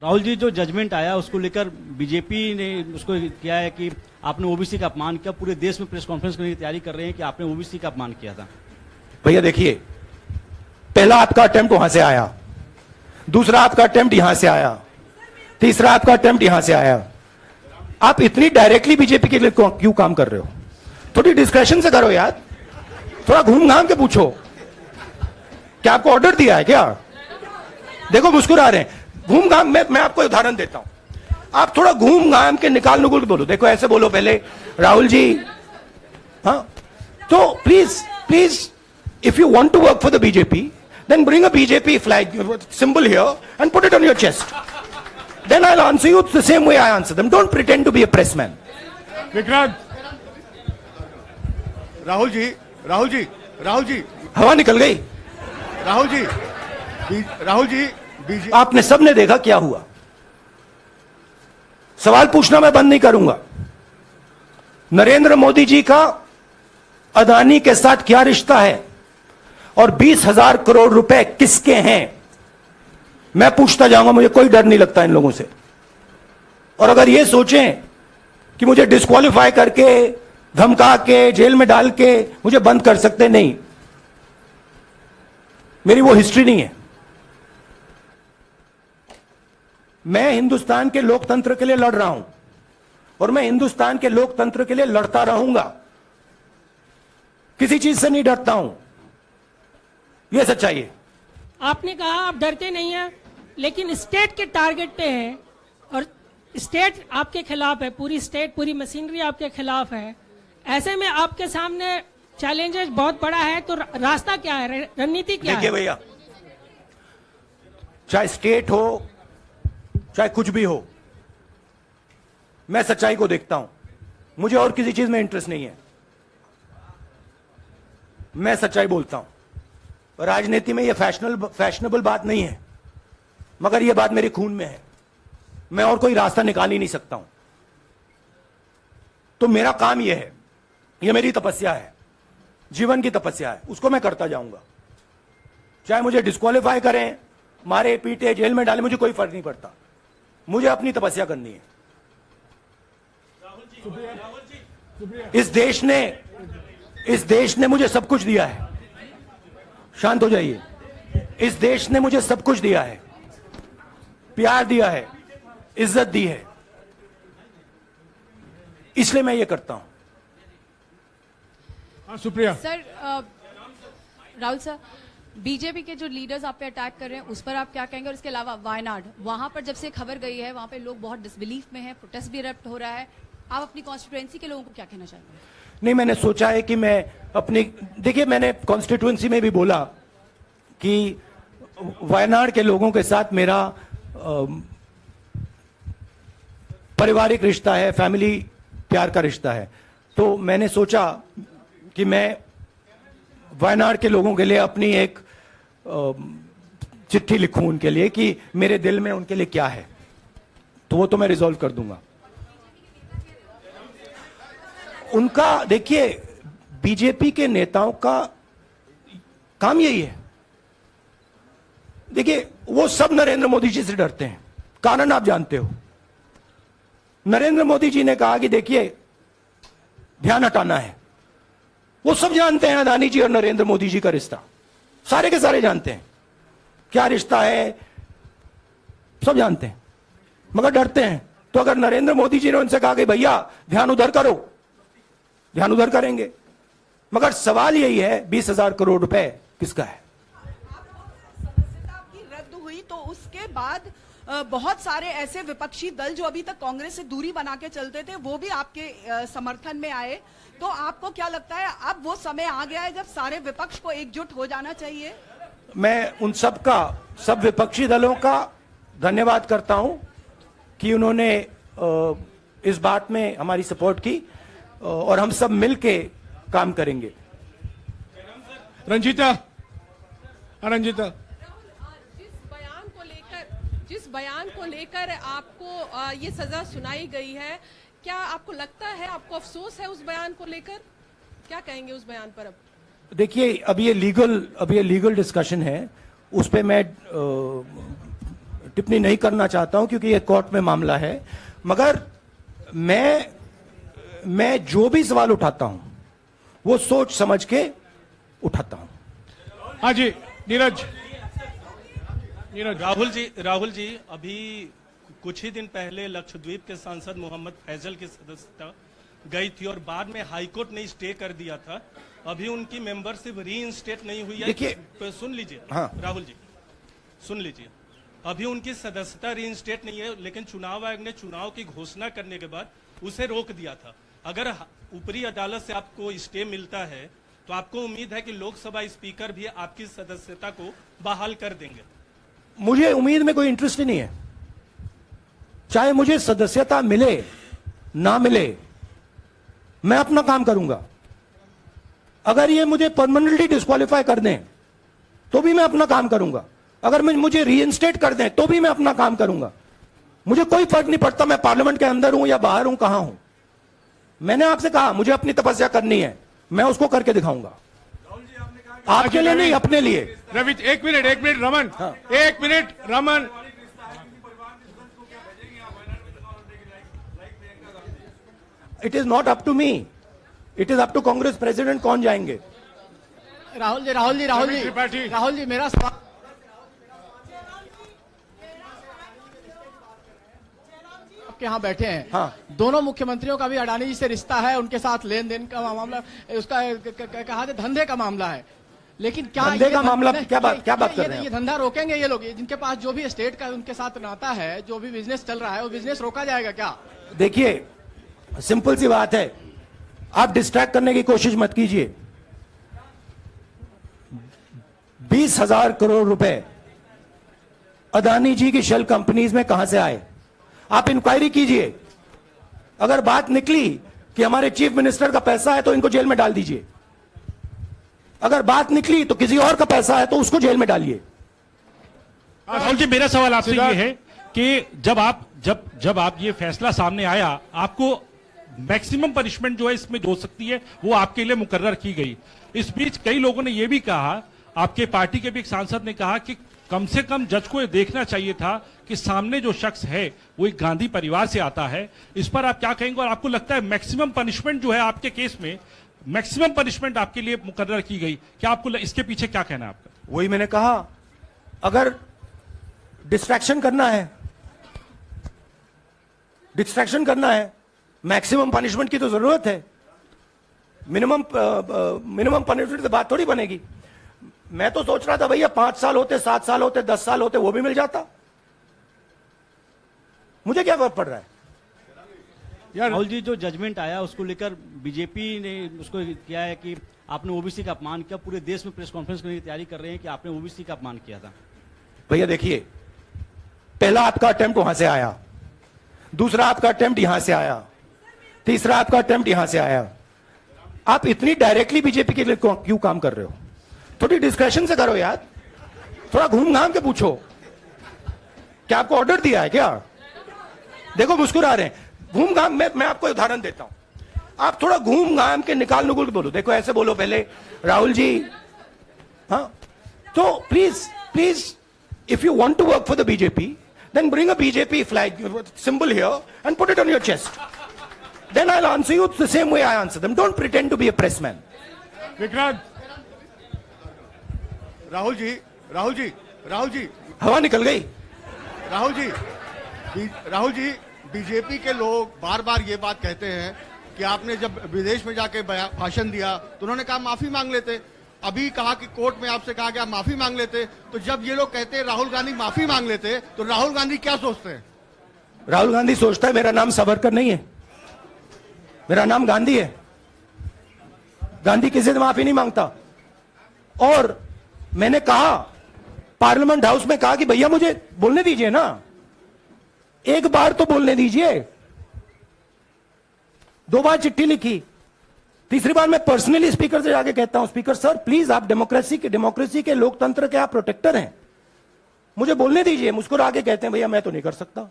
राहुल जी, जो जजमेंट आया उसको लेकर बीजेपी ने उसको किया है कि आपने ओबीसी का अपमान किया। पूरे देश में प्रेस कॉन्फ्रेंस करने की तैयारी कर रहे हैं कि आपने ओबीसी का अपमान किया था। भैया देखिए, पहला आपका अटेम्प्ट वहां से आया, दूसरा आपका अटेम्प्ट यहां से आया, तीसरा आपका अटेम्प्ट यहां से आया। आप इतनी डायरेक्टली बीजेपी के लिए क्यों काम कर रहे हो? थोड़ी डिस्कशन से करो यार, थोड़ा घूम घाम के पूछो। क्या आपको ऑर्डर दिया है क्या? देखो मुस्कुरा रहे हैं। घूम घाम, मैं आपको उदाहरण देता हूं, आप थोड़ा घूम घाम के निकाल नुकुल के बोलो। देखो ऐसे बोलो पहले, राहुल जी, हाँ तो please if you want to work for the BJP, then bring a BJP flag symbol here and put it on your chest. Then I'll answer you the same way I answer them. Don't pretend to be a press man. Vikrant, Rahul ji, हवा निकल गई। Rahul ji, BJP. आपने सबने देखा क्या हुआ। सवाल पूछना मैं बंद नहीं करूंगा। नरेंद्र मोदी जी का अदानी के साथ क्या रिश्ता है और 20,000 करोड़ रुपए किसके हैं, मैं पूछता जाऊंगा। मुझे कोई डर नहीं लगता इन लोगों से। और अगर ये सोचें कि मुझे डिस्क्वालीफाई करके, धमका के, जेल में डाल के मुझे बंद कर सकते, नहीं, मेरी वो हिस्ट्री नहीं है। मैं हिंदुस्तान के लोकतंत्र के लिए लड़ रहा हूं और मैं हिंदुस्तान के लोकतंत्र के लिए लड़ता रहूंगा। किसी चीज से नहीं डरता हूं, यह सच्चाई है। आपने कहा आप डरते नहीं हैं, लेकिन स्टेट के टारगेट पे हैं और स्टेट आपके खिलाफ है, पूरी स्टेट, पूरी मशीनरी आपके खिलाफ है। ऐसे में आपके सामने चैलेंजेस बहुत बड़ा है, तो रास्ता क्या है, रणनीति क्या है? देखिए भैया, चाहे स्टेट हो, चाहे कुछ भी हो, मैं सच्चाई को देखता हूं। मुझे और किसी चीज में इंटरेस्ट नहीं है। मैं सच्चाई बोलता हूं। राजनीति में यह फैशनेबल बात नहीं है, मगर यह बात मेरे खून में है। मैं और कोई रास्ता निकाल ही नहीं सकता हूं। तो मेरा काम यह है, यह मेरी तपस्या है, जीवन की तपस्या है, उसको मैं करता जाऊंगा। चाहे मुझे डिस्क्वालीफाई करें, मारे पीटे, जेल में डाले, मुझे कोई फर्क नहीं पड़ता। मुझे अपनी तपस्या करनी है। इस देश ने मुझे सब कुछ दिया है। शांत हो जाइए। इस देश ने मुझे सब कुछ दिया है, प्यार दिया है, इज्जत दी है, इसलिए मैं ये करता हूं। हाँ Supriya. Sir, Rahul sir, BJP के जो लीडर्स आप पे अटैक कर रहे हैं उस पर आप क्या कहेंगे? और इसके अलावा वायनाड, वहां पर जब से खबर गई है, वहां पे लोग बहुत डिसबिलीफ में हैं, प्रोटेस्ट भी इरप्ट हो रहा है। आप अपनी कॉन्स्टिट्यूएंसी के लोगों को क्या कहना चाहेंगे? नहीं, मैंने सोचा है कि मैं अपनी, देखिए मैंने कॉन्स्टिट्यूएंसी में भी बोला कि वायनाड के लोगों के साथ मेरा पारिवारिक रिश्ता है, फैमिली प्यार का रिश्ता है। तो मैंने सोचा कि मैं वायनाड के लोगों के लिए अपनी एक चिट्ठी लिखूं उनके लिए कि मेरे दिल में उनके लिए क्या है। तो वो तो मैं रिजॉल्व कर दूंगा। उनका, देखिए, बीजेपी के नेताओं का काम यही है। देखिए, वो सब नरेंद्र मोदी जी से डरते हैं। कारण आप जानते हो। नरेंद्र मोदी जी ने कहा कि देखिए, ध्यान हटाना है। वो सब जानते हैं अदानी जी और नरेंद्र मोदी जी का रिश्ता, सारे के सारे जानते हैं क्या रिश्ता है, सब जानते हैं, मगर डरते हैं। तो अगर नरेंद्र मोदी जी ने उनसे कहा कि भैया ध्यान उधर करो, ध्यान उधर करेंगे। मगर सवाल यही है, 20,000 करोड़ रुपए किसका है? सदस्यता की रद्द हुई तो उसके बाद बहुत सारे ऐसे विपक्षी दल जो अभी तक कांग्रेस से दूरी बना के चलते थे, वो भी आपके समर्थन में आए। तो आपको क्या लगता है, अब वो समय आ गया है जब सारे विपक्ष को एकजुट हो जाना चाहिए? मैं उन सब विपक्षी दलों का धन्यवाद करता हूं कि उन्होंने इस बात में हमारी सपोर्ट की और हम सब मिलके काम करेंगे। रंजीता। जिस बयान को लेकर आपको ये सजा सुनाई गई है, क्या आपको लगता है, आपको अफसोस है उस बयान को लेकर? क्या कहेंगे उस बयान पर? अब देखिए, अब ये लीगल डिस्कशन है, उस पे मैं टिप्पणी नहीं करना चाहता हूं क्योंकि ये कोर्ट में मामला है, मगर मैं जो भी सवाल उठाता हूं वो सोच समझ के उठाता हूं। हाँ जी, नीरज। राहुल जी अभी कुछ ही दिन पहले लक्षद्वीप के सांसद मोहम्मद फैजल की सदस्यता गई थी और बाद में हाईकोर्ट ने स्टे कर दिया था। अभी उनकी मेंबरशिप रीइंस्टेट नहीं हुई है। देखिए, सुन लीजिए। हाँ। राहुल जी सुन लीजिए, अभी उनकी सदस्यता रीइंस्टेट नहीं है, लेकिन चुनाव आयोग ने चुनाव की घोषणा करने के बाद उसे रोक दिया था। अगर ऊपरी अदालत से आपको स्टे मिलता है तो आपको उम्मीद है कि लोकसभा स्पीकर भी आपकी सदस्यता को बहाल कर देंगे? मुझे उम्मीद में कोई इंटरेस्ट ही नहीं है, चाहे मुझे सदस्यता मिले ना मिले, मैं अपना काम करूंगा। अगर ये मुझे परमानेंटली डिस्क्वालीफाई कर दें तो भी मैं अपना काम करूंगा, अगर मुझे रीइंस्टेट कर दें तो भी मैं अपना काम करूंगा। मुझे कोई फर्क नहीं पड़ता मैं पार्लियामेंट के अंदर हूं या बाहर हूं, कहां हूं। मैंने आपसे कहा मुझे अपनी तपस्या करनी है, मैं उसको करके दिखाऊंगा। आपके लिए नहीं, अपने लिए। रवि, एक मिनट रमन। हाँ। एक minute Raman. It is not up to me, it is up to Congress president कौन जाएंगे। राहुल जी मेरा सवाल आपके यहाँ बैठे हैं। हाँ। दोनों मुख्यमंत्रियों का भी अडानी जी से रिश्ता है, उनके साथ लेन देन का मामला, उसका कहा धंधे का मामला है, लेकिन क्या धंधे का मामला क्या बात कर रहे हैं? ये धंधा रोकेंगे ये लोग? जिनके पास जो भी स्टेट का उनके साथ नाता है, जो भी बिजनेस चल रहा है, वो बिजनेस रोका जाएगा क्या? देखिए, सिंपल सी बात है, आप डिस्ट्रैक्ट करने की कोशिश मत कीजिए। 20,000 करोड़ रुपए अदानी जी की शेल कंपनीज में कहां से आए? आप इंक्वायरी कीजिए। अगर बात निकली कि हमारे चीफ मिनिस्टर का पैसा है तो इनको जेल में डाल दीजिए। अगर बात निकली तो किसी और का पैसा है तो उसको जेल में डालिए। राहुल जी, मेरा सवाल आपसे ये है कि जब आप ये फैसला सामने आया, आपको मैक्सिमम पनिशमेंट जो है इसमें जो हो सकती है वो आपके लिए मुकर्रर की गई। इस बीच कई लोगों ने यह भी कहा, आपके पार्टी के भी एक सांसद ने कहा कि कम से कम जज को यह देखना चाहिए था कि सामने जो शख्स है वो एक गांधी परिवार से आता है। इस पर आप क्या कहेंगे? और आपको लगता है मैक्सिमम पनिशमेंट जो है आपके केस में, मैक्सिमम पनिशमेंट आपके लिए मुकर्रर की गई, क्या आपको इसके पीछे क्या कहना है आपका? वही मैंने कहा, अगर डिस्ट्रैक्शन करना है, मैक्सिमम पनिशमेंट की तो जरूरत है। मिनिमम पनिशमेंट से बात थोड़ी बनेगी। मैं तो सोच रहा था भैया 5 साल होते, 7 साल होते, 10 साल होते, वो भी मिल जाता। मुझे क्या फर्क पड़ रहा है? राहुल जी, जो जजमेंट आया उसको लेकर बीजेपी ने उसको किया है कि आपने ओबीसी का अपमान किया। पूरे देश में प्रेस कॉन्फ्रेंस करने की तैयारी कर रहे हैं कि आपने ओबीसी का अपमान किया था। भैया देखिए, पहला आपका अटेम्प्ट वहां से आया, दूसरा आपका अटेम्प्ट यहां से आया, तीसरा आपका अटेम्प्ट यहां से आया। आप इतनी डायरेक्टली बीजेपी के लिए क्यों काम कर रहे हो? थोड़ी डिस्कशन से करो यार, थोड़ा घूम घाम के पूछो। क्या आपको ऑर्डर दिया है क्या? देखो मुस्कुरा रहे हैं। घूम घाम, मैं आपको उदाहरण देता हूं। आप थोड़ा घूम घाम के निकाल नुकुल के बोलो। देखो ऐसे बोलो पहले, राहुल जी। हाँ, तो please if you want to work for the BJP, then bring a BJP flag symbol here and put it on your chest. Then I'll answer you the same way I answer them. Don't pretend to be a pressman. Vikrant. Rahul ji हवा निकल गई। Rahul ji, BJP के लोग बार बार ये बात कहते हैं कि आपने जब विदेश में जाके भाषण दिया तो उन्होंने कहा माफी मांग लेते। अभी कहा कि कोर्ट में आपसे कहा गया माफी मांग लेते। तो जब ये लोग कहते हैं राहुल गांधी माफी मांग लेते, तो राहुल गांधी क्या सोचते हैं? राहुल गांधी सोचता है मेरा नाम सावरकर नहीं है, मेरा नाम गांधी है। गांधी किसी से माफी नहीं मांगता। और मैंने कहा, पार्लियामेंट हाउस में कहा कि भैया मुझे बोलने दीजिए ना, एक बार तो बोलने दीजिए। 2 बार चिट्ठी लिखी, तीसरी बार मैं पर्सनली स्पीकर से जाके कहता हूं, स्पीकर सर प्लीज, आप डेमोक्रेसी के लोकतंत्र के आप प्रोटेक्टर हैं, मुझे बोलने दीजिए। मुस्कुरा के कहते हैं भैया मैं तो नहीं कर सकता।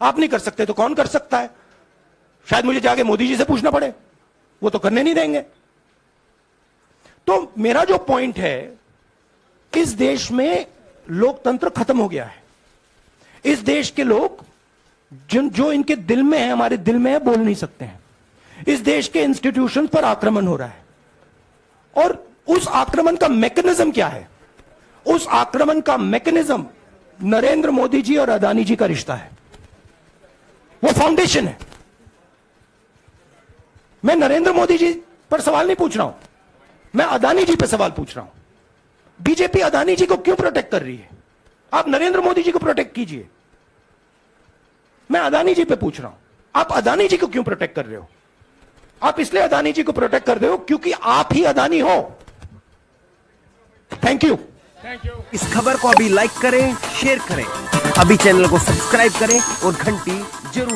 आप नहीं कर सकते तो कौन कर सकता है? शायद मुझे जाके मोदी जी से पूछना पड़े, वो तो करने नहीं देंगे। तो मेरा जो पॉइंट है, इस देश में लोकतंत्र खत्म हो गया है। इस देश के लोग जो इनके दिल में है, हमारे दिल में है, बोल नहीं सकते हैं। इस देश के इंस्टीट्यूशन पर आक्रमण हो रहा है और उस आक्रमण का मैकेनिज्म क्या है? उस आक्रमण का मैकेनिज्म नरेंद्र मोदी जी और अदानी जी का रिश्ता है, वो फाउंडेशन है। मैं नरेंद्र मोदी जी पर सवाल नहीं पूछ रहा हूं, मैं अदानी जी पर सवाल पूछ रहा हूं। बीजेपी अदानी जी को क्यों प्रोटेक्ट कर रही है? आप नरेंद्र मोदी जी को प्रोटेक्ट कीजिए। मैं अदानी जी पे पूछ रहा हूं, आप अदानी जी को क्यों प्रोटेक्ट कर रहे हो? आप इसलिए अदानी जी को प्रोटेक्ट कर रहे हो क्योंकि आप ही अदानी हो। Thank you. इस खबर को अभी लाइक करें, शेयर करें, अभी चैनल को सब्सक्राइब करें और घंटी जरूर